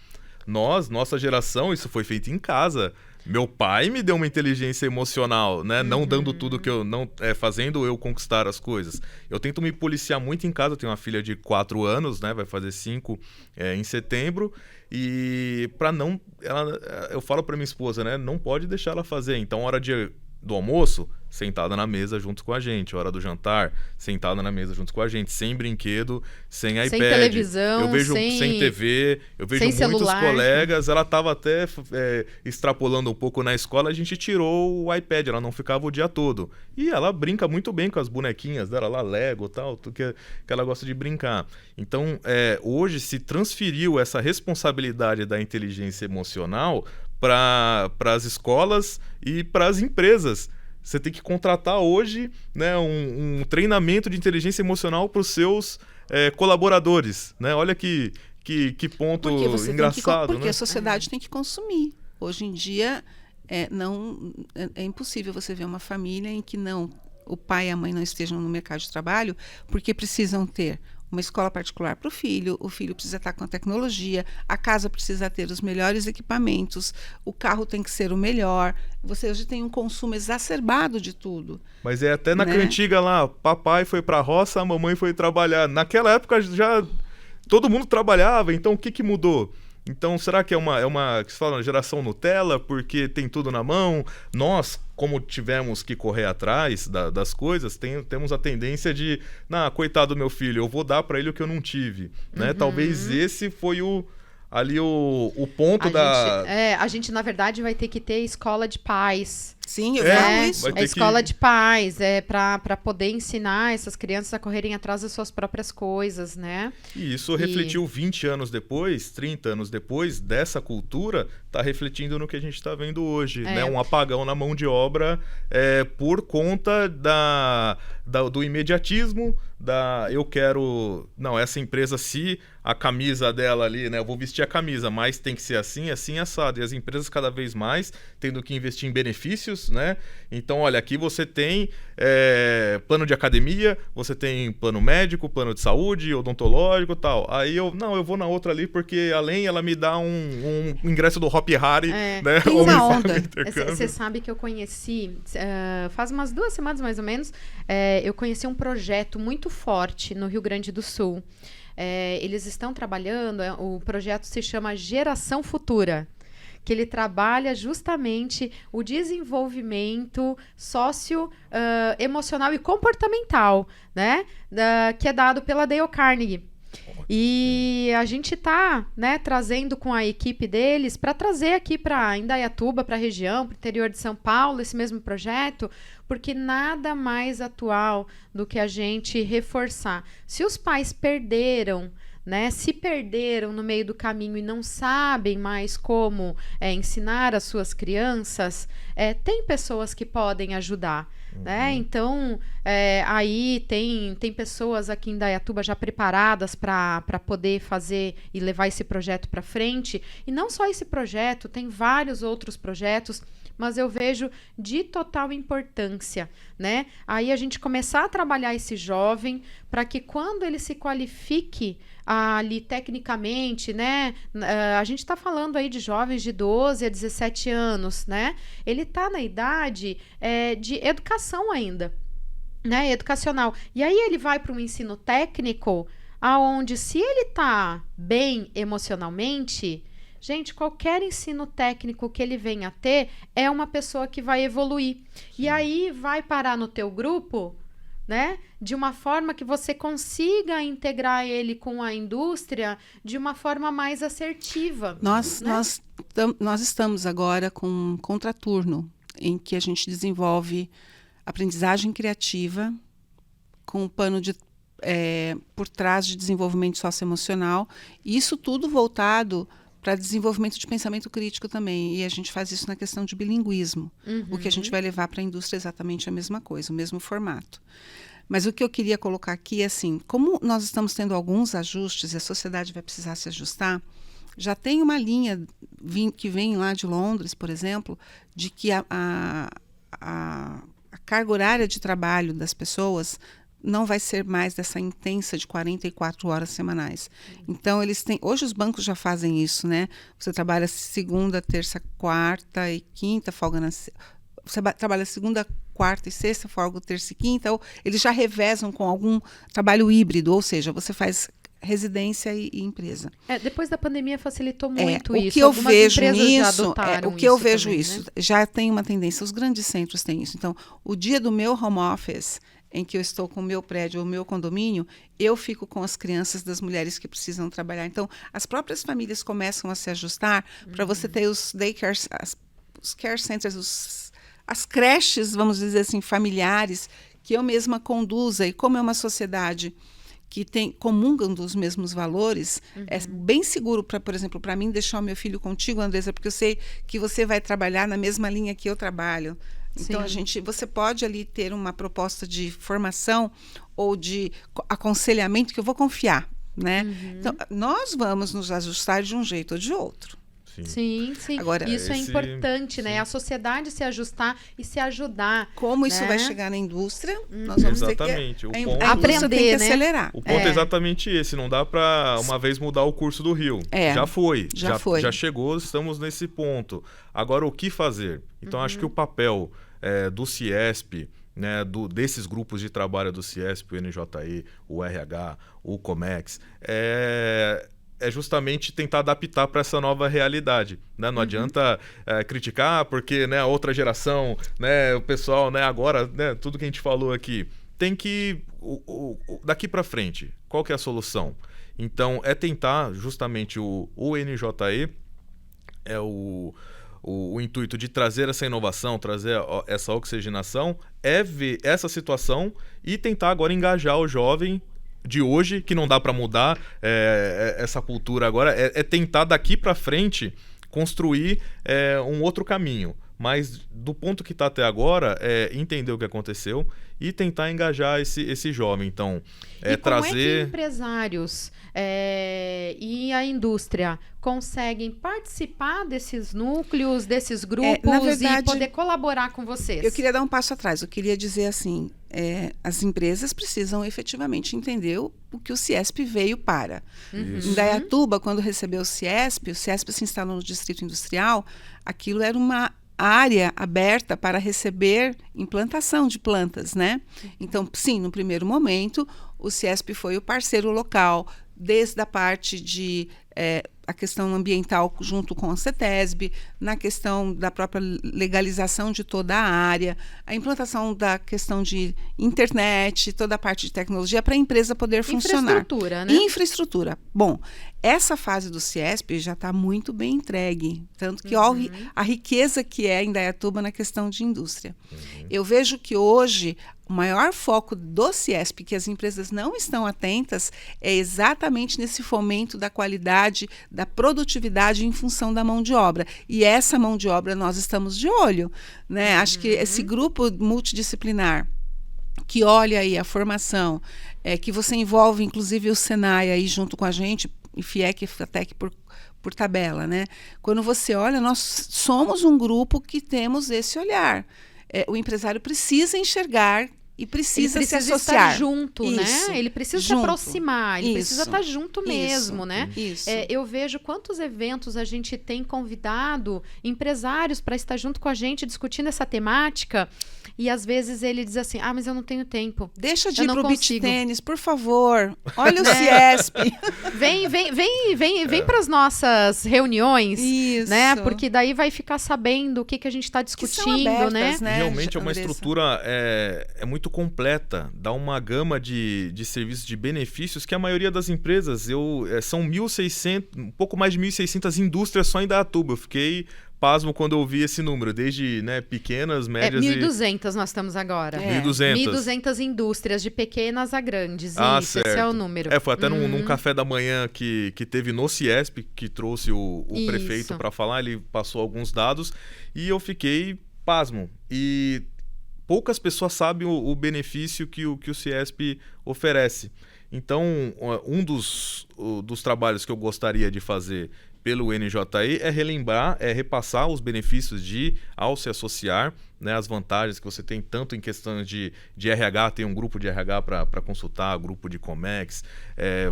Nossa geração, isso foi feito em casa. Meu pai me deu uma inteligência emocional, né? Não dando tudo que eu... não fazendo eu conquistar as coisas. Eu tento me policiar muito em casa. Eu tenho uma filha de 4 anos, né? Vai fazer 5 em setembro. E para não... eu falo para minha esposa, né? Não pode deixar ela fazer. Então, hora do almoço, sentada na mesa junto com a gente. Hora do jantar, sentada na mesa junto com a gente. Sem brinquedo, sem iPad. Sem televisão, eu vejo sem TV. Eu vejo muitos celular. colegas. Ela estava até extrapolando um pouco na escola. A gente tirou o iPad. Ela não ficava o dia todo. E ela brinca muito bem com as bonequinhas dela lá, Lego e tal, tudo que ela gosta de brincar. Então, hoje se transferiu essa responsabilidade da inteligência emocional para as escolas e para as empresas. Você tem que contratar hoje, né, um treinamento de inteligência emocional para os seus colaboradores. Né? Olha que ponto engraçado. Porque a sociedade tem que consumir. Hoje em dia é impossível você ver uma família em que o pai e a mãe não estejam no mercado de trabalho porque precisam ter uma escola particular para o filho precisa estar com a tecnologia, a casa precisa ter os melhores equipamentos, o carro tem que ser o melhor. Você hoje tem um consumo exacerbado de tudo. Mas até na cantiga lá, papai foi para a roça, a mamãe foi trabalhar. Naquela época já todo mundo trabalhava, então o que mudou? Então, será que é uma que se fala, geração Nutella, porque tem tudo na mão? Nós, como tivemos que correr atrás das coisas, temos a tendência de, coitado do meu filho, eu vou dar para ele o que eu não tive. Né? Talvez esse foi o ponto a gente, na verdade, vai ter que ter escola de pais. Sim, eu falo isso. A escola de pais, para poder ensinar essas crianças a correrem atrás das suas próprias coisas, né? E isso refletiu 20 anos depois, 30 anos depois, dessa cultura, está refletindo no que a gente está vendo hoje, né? Um apagão na mão de obra por conta do imediatismo, eu quero... Não, essa empresa, se a camisa dela ali, né? Eu vou vestir a camisa, mas tem que ser assim, assado. E as empresas cada vez mais tendo que investir em benefícios, né? Então, olha, aqui você tem plano de academia, você tem plano médico, plano de saúde, odontológico e tal. Aí eu vou na outra ali, porque além ela me dá um ingresso do Hop Hari, né? Você sabe que eu conheci, faz umas 2 semanas mais ou menos, eu conheci um projeto muito forte no Rio Grande do Sul. Eles estão trabalhando, o projeto se chama Geração Futura, que ele trabalha justamente o desenvolvimento emocional e comportamental, né? Que é dado pela Dale Carnegie. E a gente está, né, trazendo com a equipe deles para trazer aqui para Indaiatuba, para a região, para o interior de São Paulo, esse mesmo projeto, porque nada mais atual do que a gente reforçar. Se os pais perderam, né, se perderam no meio do caminho e não sabem mais como ensinar as suas crianças, tem pessoas que podem ajudar. Né? Então, aí tem pessoas aqui em Indaiatuba já preparadas para poder fazer e levar esse projeto para frente. E não só esse projeto, tem vários outros projetos, mas eu vejo de total importância, né? Aí a gente começar a trabalhar esse jovem para que quando ele se qualifique ali tecnicamente, né? A gente está falando aí de jovens de 12 a 17 anos, né? Ele está na idade de educação ainda, né? Educacional. E aí ele vai para um ensino técnico, aonde se ele está bem emocionalmente, gente, qualquer ensino técnico que ele venha a ter é uma pessoa que vai evoluir. Sim. E aí vai parar no teu grupo, né? De uma forma que você consiga integrar ele com a indústria de uma forma mais assertiva. Nós estamos agora com um contraturno em que a gente desenvolve aprendizagem criativa com um pano por trás de desenvolvimento socioemocional, e isso tudo voltado para desenvolvimento de pensamento crítico também. E a gente faz isso na questão de bilinguismo. O que a gente vai levar para a indústria é exatamente a mesma coisa, o mesmo formato. Mas o que eu queria colocar aqui é assim, como nós estamos tendo alguns ajustes e a sociedade vai precisar se ajustar, já tem uma linha que vem lá de Londres, por exemplo, de que a carga horária de trabalho das pessoas não vai ser mais dessa intensa de 44 horas semanais. Então, hoje os bancos já fazem isso, né? Você trabalha segunda, terça, quarta e quinta, folga você trabalha segunda, quarta e sexta, folga terça e quinta, ou eles já revezam com algum trabalho híbrido, ou seja, você faz residência e empresa. Depois da pandemia facilitou muito isso. O que eu vejo nisso, também, já tem uma tendência, os grandes centros têm isso. Então, o dia do meu home office, em que eu estou com o meu prédio ou o meu condomínio, eu fico com as crianças das mulheres que precisam trabalhar. Então, as próprias famílias começam a se ajustar para você ter os daycares, os care centers, as creches, vamos dizer assim, familiares, que eu mesma conduza. E como é uma sociedade que comungam dos mesmos valores, é bem seguro, por exemplo, para mim, deixar o meu filho contigo, Andressa, porque eu sei que você vai trabalhar na mesma linha que eu trabalho. Então, você pode ali ter uma proposta de formação ou de aconselhamento que eu vou confiar, né? Então, nós vamos nos ajustar de um jeito ou de outro. Sim. Agora, isso é importante, né? A sociedade se ajustar e se ajudar. Como isso vai chegar na indústria, nós vamos ter que aprender, tem que acelerar. O ponto é exatamente esse. Não dá para uma vez mudar o curso do Rio. Já foi. Já chegou, estamos nesse ponto. Agora, o que fazer? Então, acho que o papel do CIESP, né, desses grupos de trabalho do CIESP, o NJE, o RH, o Comex, é justamente tentar adaptar para essa nova realidade, né? Não adianta criticar porque, né, a outra geração, né, o pessoal, né, agora, né, tudo que a gente falou aqui, tem que daqui para frente, qual que é a solução? Então, tentar justamente o NJE o intuito de trazer essa inovação, trazer essa oxigenação, ver essa situação e tentar agora engajar o jovem de hoje, que não dá para mudar essa cultura agora, tentar daqui para frente construir um outro caminho. Mas do ponto que está até agora, entender o que aconteceu e tentar engajar esse jovem. Então, e como é que empresários e a indústria conseguem participar desses núcleos, desses grupos, na verdade, e poder colaborar com vocês? Eu queria dar um passo atrás. Eu queria dizer assim, as empresas precisam efetivamente entender o que o CIESP veio para. Em Indaiatuba, quando recebeu o CIESP se instalou no Distrito Industrial, aquilo era uma área aberta para receber implantação de plantas, né? Então, sim, no primeiro momento, o CIESP foi o parceiro local, desde a parte de a questão ambiental junto com a CETESB, na questão da própria legalização de toda a área, a implantação da questão de internet, toda a parte de tecnologia para a empresa poder funcionar. Infraestrutura, né? Infraestrutura. Bom, essa fase do CIESP já está muito bem entregue, tanto que olha a riqueza que é Indaiatuba na questão de indústria. Eu vejo que hoje o maior foco do CIESP, que as empresas não estão atentas, é exatamente nesse fomento da qualidade, da produtividade em função da mão de obra. E essa mão de obra nós estamos de olho, né? Acho que esse grupo multidisciplinar que olha aí a formação, que você envolve inclusive o Senai aí junto com a gente, e FIEC e FATEC por tabela, né? Quando você olha, nós somos um grupo que temos esse olhar. O empresário precisa enxergar e precisa se associar. Estar junto, isso, né? Ele precisa se aproximar, ele precisa estar junto mesmo, né? Isso. Eu vejo quantos eventos a gente tem convidado empresários para estar junto com a gente discutindo essa temática. E às vezes ele diz assim, mas eu não tenho tempo. Deixa de ir pro beach tênis, por favor. Olha o CIESP. Vem para as nossas reuniões, isso, né? Porque daí vai ficar sabendo o que a gente está discutindo, abertas, né? Realmente é uma estrutura muito completa, dá uma gama de serviços, de benefícios que a maioria das empresas, são 1.600, um pouco mais de 1.600 indústrias só em Indaiatuba. Eu fiquei pasmo quando eu vi esse número, desde pequenas, médias 1.200 nós estamos agora. 1.200 indústrias, de pequenas a grandes. Isso, certo. Esse é o número. Foi até num café da manhã que teve no CIESP, que trouxe o prefeito para falar, ele passou alguns dados e eu fiquei pasmo. E poucas pessoas sabem o benefício que o CIESP oferece. Então, um dos trabalhos que eu gostaria de fazer pelo NJI é relembrar, repassar os benefícios ao se associar, né, as vantagens que você tem tanto em questões de RH, tem um grupo de RH para consultar, grupo de Comex,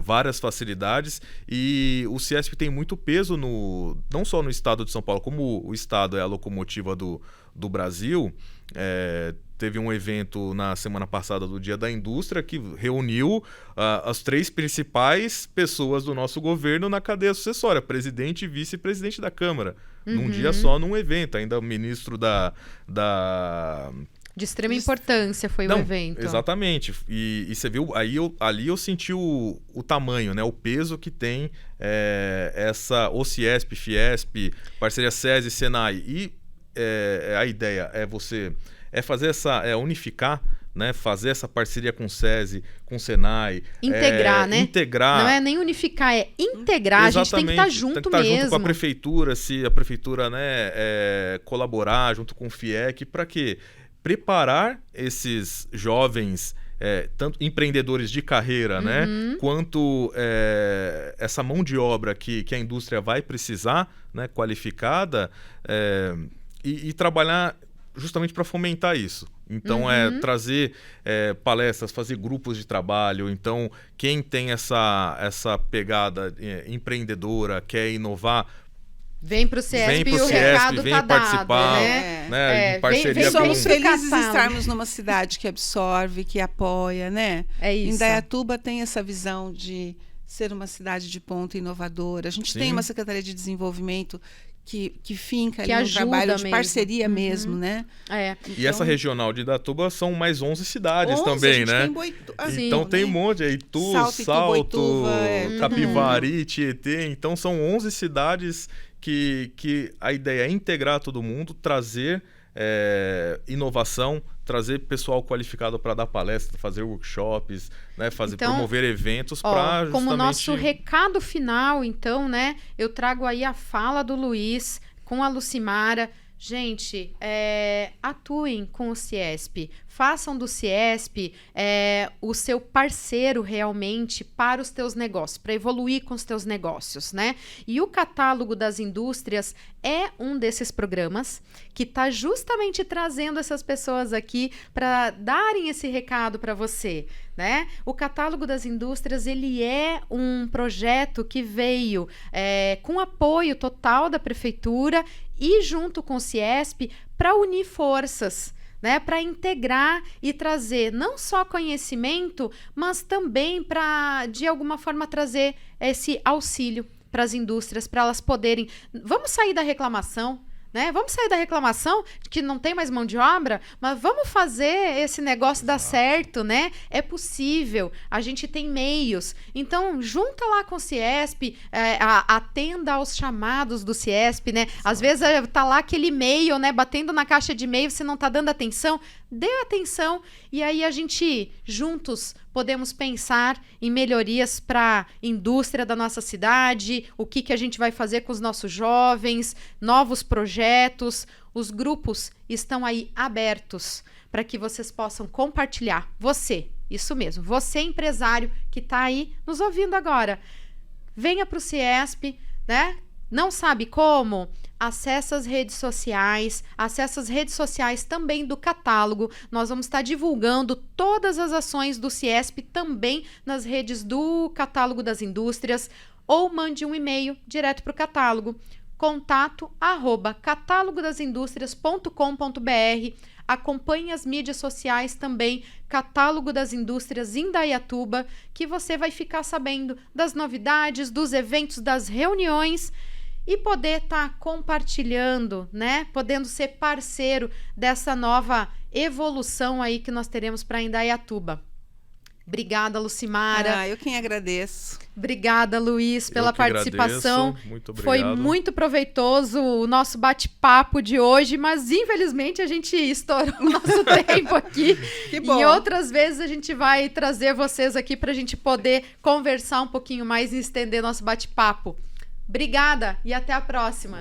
várias facilidades, e o CIESP tem muito peso não só no estado de São Paulo, como o estado é a locomotiva do Brasil. Teve um evento na semana passada do Dia da Indústria que reuniu as 3 principais pessoas do nosso governo na cadeia sucessória, presidente e vice-presidente da Câmara, num dia só, num evento. Ainda o ministro de extrema importância foi o evento. Exatamente. E você viu, ali eu senti o tamanho, né, o peso que tem o CIESP, FIESP, parceria SESI, Senai. E a ideia é fazer unificar, né? Fazer essa parceria com o SESI, com o Senai. Integrar, né? Integrar. Não é nem unificar, é integrar. Exatamente. A gente tem que estar junto tem que estar mesmo. Junto com a prefeitura, se a prefeitura, né, colaborar junto com o FIEC, para quê? Preparar esses jovens, tanto empreendedores de carreira, né, quanto essa mão de obra que a indústria vai precisar, né, qualificada, e trabalhar justamente para fomentar isso. Então, trazer palestras, fazer grupos de trabalho. Então, quem tem essa pegada empreendedora, quer inovar, vem para o CIESP e o recado vem tá participar, dado, né? Em parceria somos felizes de estarmos numa cidade que absorve, que apoia, né? É isso. Indaiatuba tem essa visão de ser uma cidade de ponta inovadora. A gente tem uma Secretaria de Desenvolvimento que finca ali um trabalho de parceria mesmo, né? E essa regional de Indaiatuba são mais 11 cidades também, né? Então tem um monte, Itu, Salto, Capivari, Tietê. Então são 11 cidades que a ideia é integrar todo mundo, trazer inovação, trazer pessoal qualificado para dar palestra, fazer workshops, né, promover eventos para justamente... Como nosso recado final, então, né, eu trago aí a fala do Luiz com a Lucimara. Gente, atuem com o CIESP, façam do CIESP o seu parceiro realmente para os teus negócios, para evoluir com os teus negócios, né? E o Catálogo das Indústrias é um desses programas que está justamente trazendo essas pessoas aqui para darem esse recado para você, né? O Catálogo das Indústrias, ele é um projeto que veio com apoio total da Prefeitura e junto com o CIESP para unir forças, né, para integrar e trazer não só conhecimento, mas também para, de alguma forma, trazer esse auxílio para as indústrias, para elas poderem... Vamos sair da reclamação, né? Vamos sair da reclamação de que não tem mais mão de obra, mas vamos fazer esse negócio dar certo, né? É possível, a gente tem meios. Então, junta lá com o Ciesp, atenda aos chamados do Ciesp, né? Às vezes tá lá aquele e-mail, né? Batendo na caixa de e-mail, você não tá dando atenção, dê atenção e aí a gente, juntos, podemos pensar em melhorias para a indústria da nossa cidade, o que a gente vai fazer com os nossos jovens, novos projetos. Os grupos estão aí abertos para que vocês possam compartilhar. Você, isso mesmo, você empresário que está aí nos ouvindo agora, venha para o Ciesp, né? Não sabe como? Acesse as redes sociais também do catálogo. Nós vamos estar divulgando todas as ações do Ciesp também nas redes do Catálogo das Indústrias, ou mande um e-mail direto para o catálogo, contato@catalogodasindustrias.com.br. Acompanhe as mídias sociais também, Catálogo das Indústrias Indaiatuba, que você vai ficar sabendo das novidades, dos eventos, das reuniões, e poder estar compartilhando, né? Podendo ser parceiro dessa nova evolução aí que nós teremos para Indaiatuba. Obrigada, Lucimara. Eu quem agradeço. Obrigada, Luiz, pela participação. Agradeço. Muito obrigado. Foi muito proveitoso o nosso bate-papo de hoje, mas infelizmente a gente estourou o nosso tempo aqui. Que bom. E outras vezes a gente vai trazer vocês aqui para a gente poder conversar um pouquinho mais e estender nosso bate-papo. Obrigada e até a próxima.